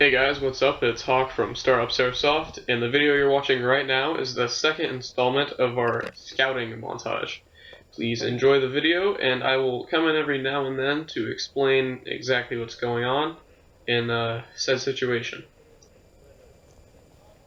Hey guys, what's up? It's Hawk from Airsoft, and the video you're watching right now is the second installment of our scouting montage. Please enjoy the video, and I will come in every now and then to explain exactly what's going on in said situation.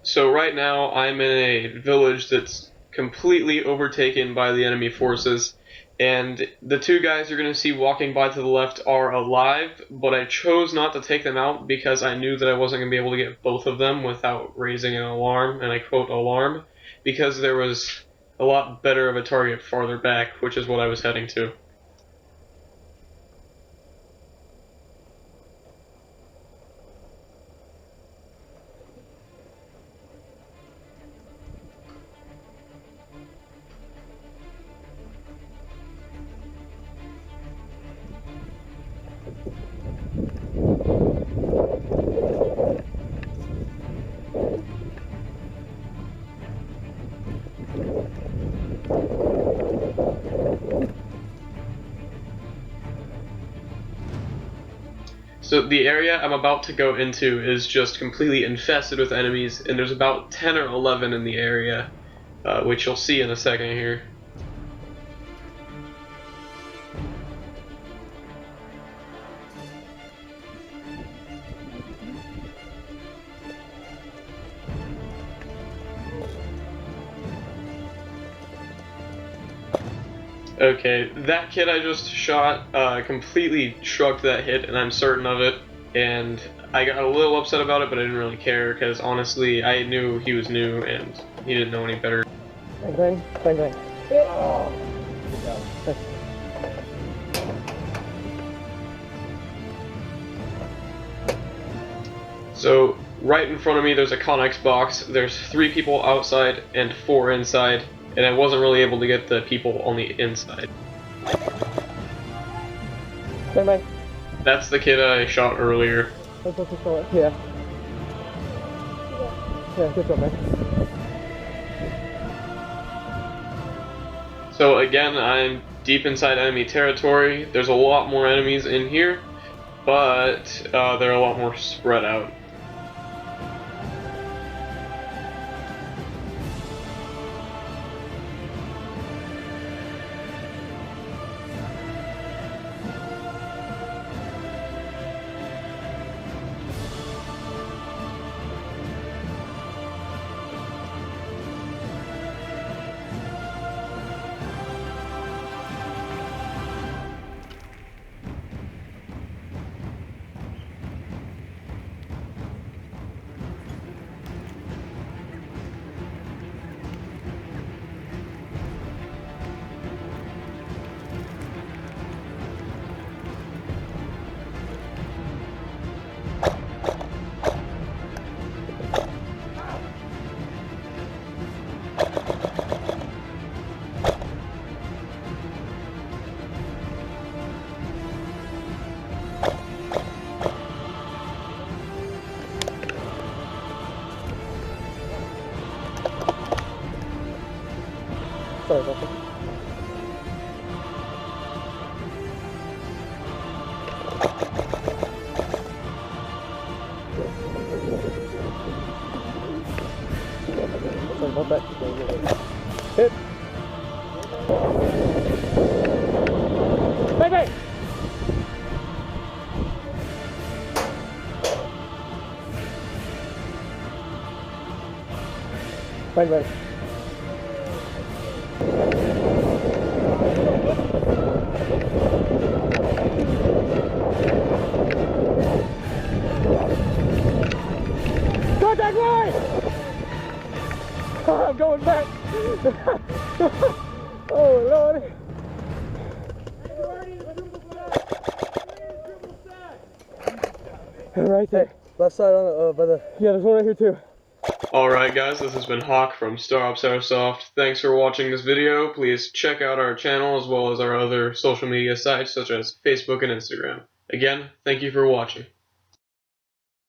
So right now I'm in a village that's completely overtaken by the enemy forces, and the two guys you're going to see walking by to the left are alive, but I chose not to take them out because I knew that I wasn't going to be able to get both of them without raising an alarm, and I quote alarm, because there was a lot better of a target farther back, which is what I was heading to. So the area I'm about to go into is just completely infested with enemies, and there's about 10 or 11 in the area, which you'll see in a second here. Okay, that kid I just shot completely shrugged that hit, and I'm certain of it. And I got a little upset about it, but I didn't really care, because honestly, I knew he was new, and he didn't know any better. Bang, bang, bang, bang. Oh. So, right in front of me, there's a Connex box. There's 3 people outside and 4 inside, and I wasn't really able to get the people on the inside. Bang, bang. That's the kid I shot earlier. Yeah. Yeah, good job, man. So again, I'm deep inside enemy territory. There's a lot more enemies in here, but they're a lot more spread out. Sorry about that. Sorry about that. Hit. Bang, bang. Bang, bang. Contact line! Oh, I'm going back. Oh, Lord. Right there. Left side on the, by the... Yeah, there's one right here too. Alright guys, this has been Hawk from Airsoft. Thanks for watching this video. Please check out our channel as well as our other social media sites such as Facebook and Instagram. Again, thank you for watching.